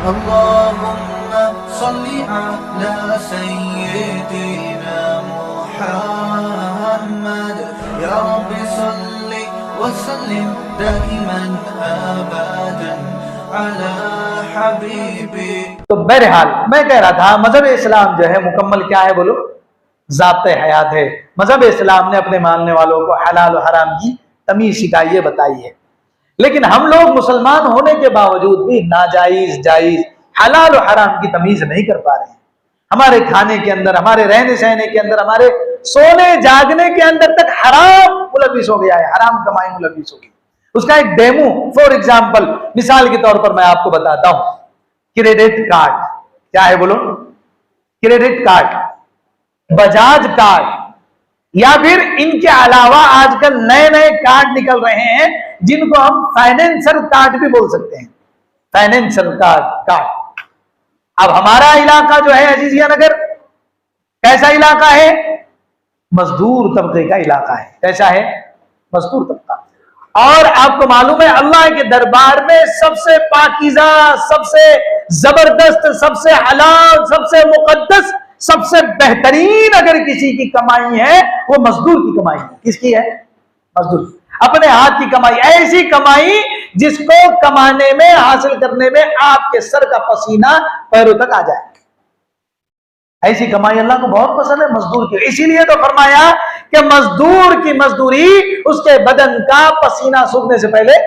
अल्लाहुम्मा सल्ली अला सय्यिदिना मुहम्मद या रब्बी सल्ली व सल्लिम दाइमन अबदन अला हबीबी। तो बहरहाल मैं कह रहा था मजहब इस्लाम जो है मुकम्मल क्या है बोलो, ज़ाब्ते हयात है। मजहब इस्लाम ने अपने मानने वालों को हलाल और हराम की तमीज सिखाई है, बताई है। लेकिन हम लोग मुसलमान होने के बावजूद भी नाजायज जायज हलाल और हराम की तमीज नहीं कर पा रहे हैं। हमारे खाने के अंदर, हमारे रहने सहने के अंदर, हमारे सोने जागने के अंदर तक हराम मुलविस हो गया है, हराम कमाई मुलविस हो गई। उसका एक डेमो फॉर एग्जाम्पल, मिसाल के तौर पर मैं आपको बताता हूं। क्रेडिट कार्ड क्या है बोलो, क्रेडिट कार्ड, बजाज कार्ड, या फिर इनके अलावा आजकल नए नए कार्ड निकल रहे हैं जिनको हम फाइनेंशियल कार्ड भी बोल सकते हैं। Financial card. अब हमारा इलाका जो है अजीजिया नगर कैसा इलाका है, मजदूर तबके का इलाका है। कैसा है, मजदूर तबका। और आपको मालूम है अल्लाह के दरबार में सबसे पाकीज़ा, सबसे जबरदस्त, सबसे हलाल, सबसे मुकद्दस, सबसे बेहतरीन अगर किसी की कमाई है वो मजदूर की कमाई है। किसकी है, मजदूर, अपने हाथ की कमाई। ऐसी कमाई जिसको कमाने में, हासिल करने में आपके सर का पसीना पैरों तक आ जाए, ऐसी कमाई अल्लाह को बहुत पसंद है मजदूर की। इसीलिए तो फरमाया कि मजदूर की मजदूरी उसके बदन का पसीना सूखने से पहले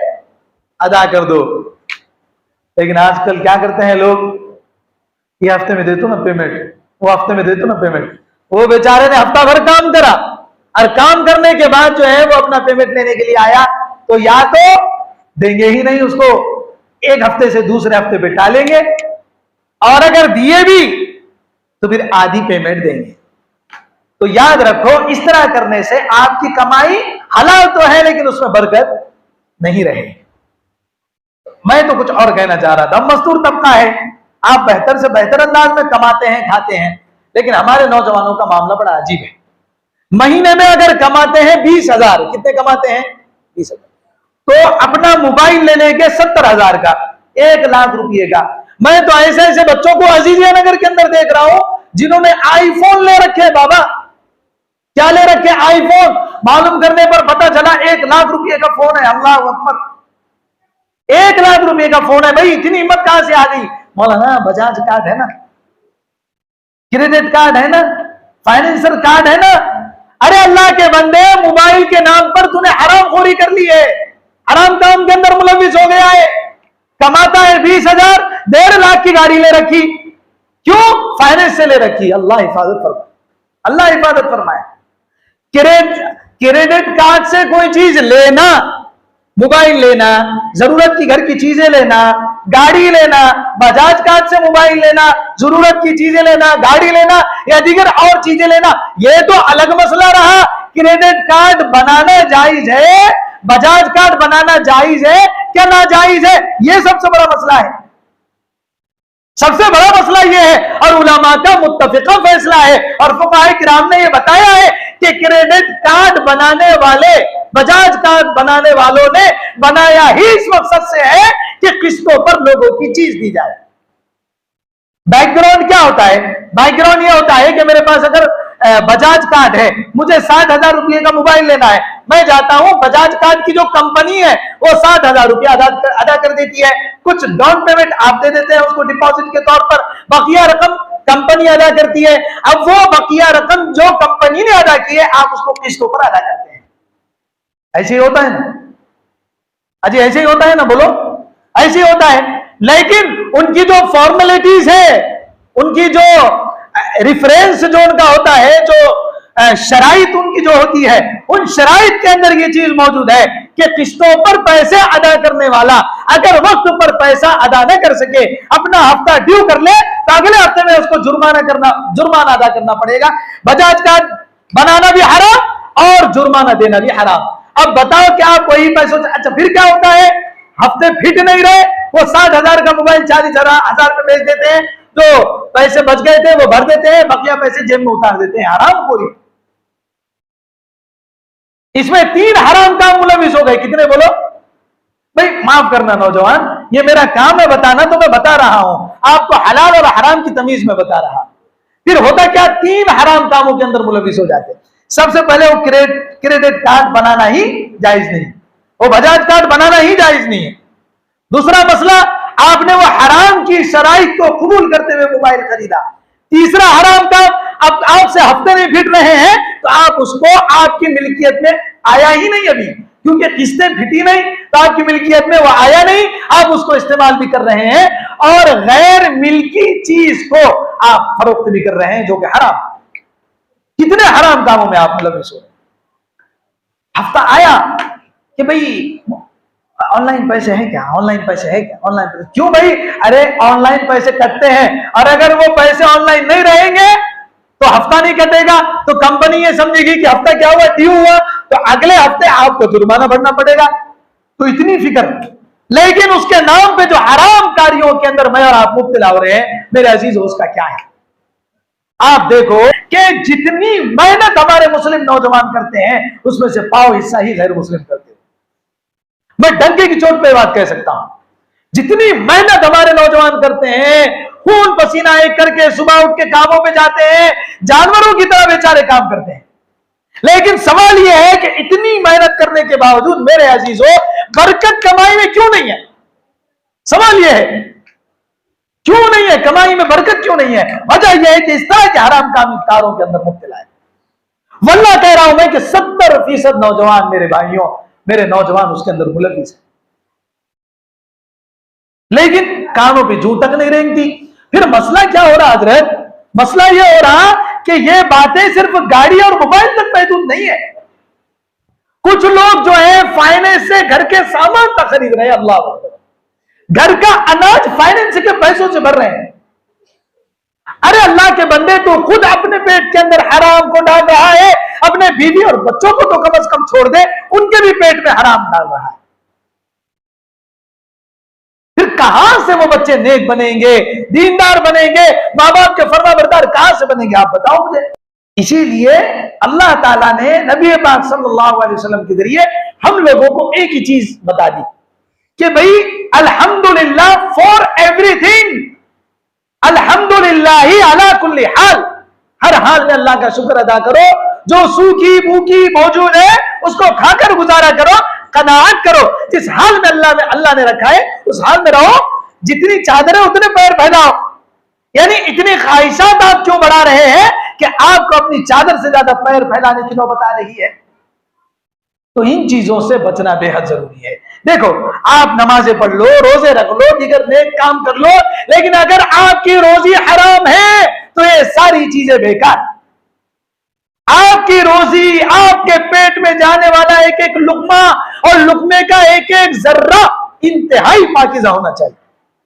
अदा कर दो। लेकिन आजकल क्या करते हैं लोग, ये हफ्ते में दे दो ना पेमेंट, वो हफ्ते में दे दो ना पेमेंट। वो बेचारे ने हफ्ता भर काम करा और काम करने के बाद जो है वो अपना पेमेंट लेने के लिए आया तो या तो देंगे ही नहीं उसको, एक हफ्ते से दूसरे हफ्ते पे टालेंगे, और अगर दिए भी तो फिर आधी पेमेंट देंगे। तो याद रखो, इस तरह करने से आपकी कमाई हलाल तो है लेकिन उसमें बरकत नहीं रहे। मैं तो कुछ और कहना चाह रहा था, मजदूर तबका है, आप बेहतर से बेहतर अंदाज में कमाते हैं, खाते हैं, लेकिन हमारे नौजवानों का मामला बड़ा अजीब है। महीने में अगर कमाते हैं 20,000, कितने कमाते हैं, 20,000, तो अपना मोबाइल ले लेंगे 70,000 का, 1 लाख रुपये का। मैं तो ऐसे ऐसे बच्चों को अजीजिया नगर के अंदर देख रहा हूं जिन्होंने आईफोन ले रखे। बाबा क्या ले रखे, आईफोन। मालूम करने पर पता चला 1 लाख रुपये का फोन है। अल्लाह अकबर, 1 लाख रुपये का फोन है। भाई इतनी हिम्मत कहां से आ गई? मौलाना बजाज कार्ड है ना, क्रेडिट कार्ड है ना, फाइनेंशियल कार्ड है ना। अरे अल्लाह के बंदे, मोबाइल के नाम पर तूने हरामखोरी कर ली है, हराम काम के अंदर मुलविस हो गया है। कमाता है 20,000, 1.5 लाख की गाड़ी ले रखी, क्यों? फाइनेंस से ले रखी। अल्लाह हिफाजत फरमाए, अल्लाह हिफाजत फरमाए। क्रेडिट कार्ड से कोई चीज लेना, मोबाइल लेना, जरूरत की घर की चीजें लेना, गाड़ी लेना, बजाज कार्ड से मोबाइल लेना, जरूरत की चीजें लेना, गाड़ी लेना या दीगर और चीजें लेना, यह तो अलग मसला रहा। क्रेडिट कार्ड बनाना जायज है, बजाज कार्ड बनाना जायज है क्या नाजायज है, यह सबसे बड़ा मसला है। सबसे बड़ा मसला यह है और उलमा का मुत्तफिका फैसला है और फुक़हा किराम ने यह बताया है कि क्रेडिट कार्ड बनाने वाले, बजाज कार्ड बनाने वालों ने बनाया ही इस मकसद से है कि किस्तों पर लोगों की चीज दी जाए। बैकग्राउंड क्या होता है? बैकग्राउंड यह होता है कि मेरे पास अगर बजाज कार्ड है, मुझे 60,000 रुपये का मोबाइल लेना है, मैं जाता हूं, बजाज कार्ड की जो कंपनी है वो 60,000 रुपया अदा कर देती है। कुछ डाउन पेमेंट आप दे देते हैं उसको डिपॉजिट के तौर पर, बाकिया रकम कंपनी अदा करती है। अब वो बाकिया रकम जो कंपनी ने अदा की है आप उसको किस्तों पर अदा करते हैं। ऐसे ही होता है ना अजी, ऐसे ही होता है ना, बोलो ऐसे ही होता है। लेकिन उनकी जो फॉर्मेलिटीज है, उनकी जो रिफरेंस जो उनका होता है, जो शराइत उनकी जो होती है, उन शराइत के अंदर ये चीज मौजूद है कि किस्तों पर पैसे अदा करने वाला अगर वक्त पर पैसा अदा न कर सके, अपना हफ्ता ड्यू कर ले, तो अगले हफ्ते में उसको जुर्माना अदा करना पड़ेगा। बजाज कार्ड बनाना भी हराम और जुर्माना देना भी हराम। अब बताओ क्या आप वही पैसों से, अच्छा फिर क्या होता है, हफ्ते फिट नहीं रहे, वो 60,000 का मोबाइल 40,000 पे बेच देते हैं, जो पैसे बच गए थे वो भर देते हैं, बकिया पैसे जेब में उतार देते हैं। हराम खोरी, इसमें 3 हराम काम मुलविस हो गए। कितने बोलो भाई, माफ करना नौजवान, ये मेरा काम है बताना, तो मैं बता रहा हूं आपको, हलाल और हराम की तमीज में बता रहा। फिर होता क्या, 3 हराम कामों के अंदर मुलविस हो जाते। सबसे पहले वो क्रेडिट कार्ड बनाना ही जायज नहीं, वो बजाज कार्ड बनाना ही जायज नहीं है। दूसरा मसला, आपने वो हराम की शराइत को कबूल करते हुए मोबाइल खरीदा। तीसरा हराम काम, अब आपसे हफ्ते नहीं फिट रहे हैं तो आप उसको आपकी मिल्कियत में आया ही नहीं अभी, क्योंकि किस्तें फिटी नहीं तो आपकी मिल्कियत में वो आया नहीं, आप उसको इस्तेमाल भी कर रहे हैं और गैर मिल्की चीज को आप फरोख्त भी कर रहे हैं, जो कि हराम। कितने हराम कामों में आप मुलविस हो रहे हैं। हफ्ता आया कि भाई ऑनलाइन पैसे हैं क्या, ऑनलाइन पैसे है क्या, ऑनलाइन पैसे क्यों भाई, अरे ऑनलाइन पैसे कटते हैं, और अगर वो पैसे ऑनलाइन नहीं रहेंगे तो हफ्ता नहीं कटेगा, तो कंपनी ये समझेगी कि हफ्ता क्या हुआ, ड्यू हुआ, तो अगले हफ्ते आपको जुर्माना भरना पड़ेगा। तो इतनी फिक्र, लेकिन उसके नाम पे जो हराम कार्यों के अंदर मैं और आप मुब्तला हो रहे हैं, मेरे अजीज, उसका क्या है। आप देखो कि जितनी मेहनत हमारे मुस्लिम नौजवान करते हैं उसमें से पाव हिस्सा ही गैर मुस्लिम करते हैं। मैं डंके की चोट पे बात कह सकता हूं, जितनी मेहनत हमारे नौजवान करते हैं, खून पसीना एक करके सुबह उठ के कामों पे जाते हैं, जानवरों की तरह बेचारे काम करते हैं, लेकिन सवाल यह है कि इतनी मेहनत करने के बावजूद मेरे अजीजों बरकत कमाई में क्यों नहीं है। सवाल यह है क्यों नहीं है, कमाई में बरकत क्यों नहीं है। वजह यह है कि इस तरह के हराम कारों के अंदर मुब्तला है। वल्लाह कह रहा हूं मैं कि 70% नौजवान मेरे भाइयों, मेरे नौजवान उसके अंदर मुलविस है, लेकिन कानों पे जू तक नहीं रेंगती। फिर मसला क्या हो रहा हजरत, मसला यह हो रहा कि ये बातें सिर्फ गाड़ी और मोबाइल तक महदूद नहीं है। कुछ लोग जो है फाइनेंस से घर के सामान तक खरीद रहे हैं, अल्लाह, घर का अनाज फाइनेंस के पैसों से भर रहे हैं। अरे अल्लाह के बंदे, तो खुद अपने पेट के अंदर हराम को डाल रहा है, अपने बीवी और बच्चों को तो कम से कम छोड़ दे, उनके भी पेट में हराम डाल रहा है। फिर कहां से वो बच्चे नेक बनेंगे, दीनदार बनेंगे, मां बाप के फर्माबरदार कहां से बनेंगे, आप बताओ मुझे। इसीलिए अल्लाह ताला ने नबी पाक सल्लल्लाहु अलैहि वसल्लम के जरिए हम लोगों को एक ही चीज बता दी कि भाई अल्हम्दुलिल्लाह फॉर एवरीथिंग, अल्हम्दुलिल्लाह अला कुल्ली हाल, हर हाल में अल्लाह का शुक्र अदा करो। जो सूखी भूखी मौजूद है उसको खाकर गुजारा करो, कनाअत करो। जिस हाल में अल्लाह ने रखा है उस हाल में रहो। जितनी चादरें उतने पैर फैलाओ, यानी इतनी ख्वाहिशात आप क्यों बढ़ा रहे हैं कि आपको अपनी चादर से ज्यादा पैर फैलाने की नौबत आ रही है। तो इन चीजों से बचना बेहद जरूरी है। देखो, आप नमाजें पढ़ लो, रोजे रख लो, दीगर नेक काम कर लो, लेकिन अगर आपकी रोजी हराम है तो ये सारी चीजें बेकार। आपकी रोजी, आपके पेट में जाने वाला एक एक लुकमा और लुकमे का एक एक जर्रा इंतहाई पाकीज़ा होना चाहिए,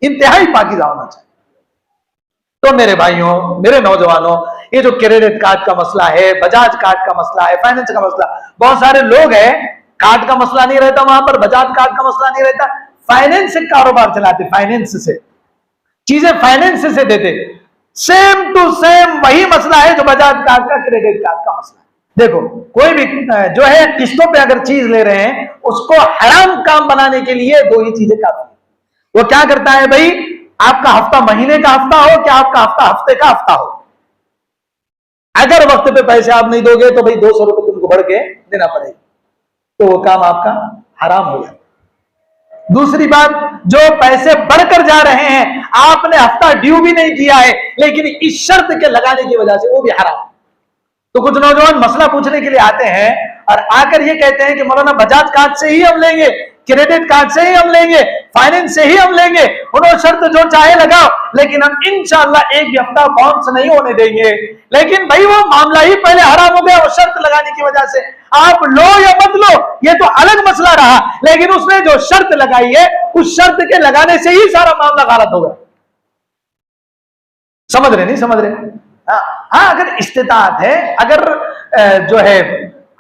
इंतहाई पाकीज़ा होना चाहिए। तो मेरे भाइयों, मेरे नौजवानों, ये जो क्रेडिट कार्ड का मसला है, बजाज कार्ड का मसला है, फाइनेंस का मसला, बहुत सारे लोग हैं कार्ड का मसला नहीं रहता वहां पर, बजाज कार्ड का मसला नहीं रहता, फाइनेंस से कारोबार चलाते, फाइनेंस से चीजें फाइनेंस से देते। सेम टू सेम वही मसला है जो बजाज कार्ड का, क्रेडिट कार्ड का मसला है। देखो, कोई भी जो है किस्तों पे अगर चीज ले रहे हैं, उसको हराम काम बनाने के लिए दो ही चीजें काफी। वो क्या करता है भाई, आपका हफ्ता महीने का हफ्ता हो क्या आपका हफ्ता हफ्ते का हफ्ता हो, अगर वक्त पे पैसे आप नहीं दोगे तो भाई 200 रुपए तुमको बढ़ के देना पड़ेगा, तो वो काम आपका हराम हो जाए। दूसरी बात, जो पैसे बढ़कर जा रहे हैं, आपने हफ्ता ड्यू भी नहीं किया है, लेकिन इस शर्त के लगाने की वजह से वो भी हराम। तो कुछ नौजवान मसला पूछने के लिए आते हैं और आकर ये कहते हैं कि मौलाना बजाज कार्ड से ही हम लेंगे, क्रेडिट कार्ड से ही हम लेंगे, फाइनेंस से ही हम लेंगे, उन्होंने शर्त जो चाहे लगाओ, लेकिन हम इंशाअल्लाह एक भी हफ्ता बाउंस नहीं होने देंगे। लेकिन भाई वो मामला ही पहले हराम हो गया, वो शर्त लगाने की वजह से। आप लो या मत लो ये तो अलग मसला रहा, लेकिन उसने जो शर्त लगाई है उस शर्त के लगाने से ही सारा मामला गलत हो गया। समझ रहे नहीं समझ रहे? हाँ, अगर इस्तिताअत है, अगर जो है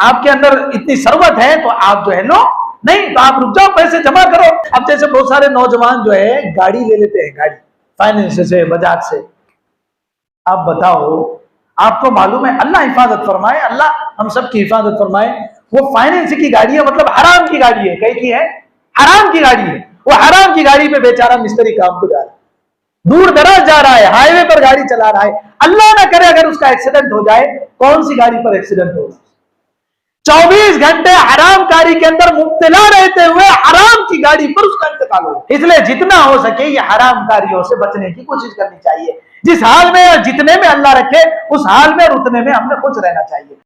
आपके अंदर इतनी सरवत है तो आप जो है लो, नहीं तो आप रुक जाओ, पैसे जमा करो। अब जैसे बहुत सारे नौजवान जो है गाड़ी ले लेते हैं, गाड़ी फाइनेंस से, बजाज से। आप बताओ, आपको मालूम है, अल्लाह हिफाजत फरमाए, अल्लाह हम सब की हिफाजत फरमाए, वो फाइनेंस की गाड़ी है, मतलब हराम की गाड़ी है, कहीं की है, हराम की गाड़ी है, वो हराम की गाड़ी पे बेचारा मिस्त्री काम को जा रहा है, दूर दराज जा रहा है, हाईवे पर गाड़ी चला रहा है। अल्लाह ना करे अगर उसका एक्सीडेंट हो जाए, कौन सी गाड़ी पर एक्सीडेंट होगा? 24 घंटे हरामकारी के अंदर मुब्तला रहते हुए हराम की गाड़ी पर उसका इंतकाल हो। इसलिए जितना हो सके ये हरामकारियों से बचने की कोशिश करनी चाहिए। जिस हाल में और जितने में अल्लाह रखे उस हाल में और उतने में हमने खुश रहना चाहिए।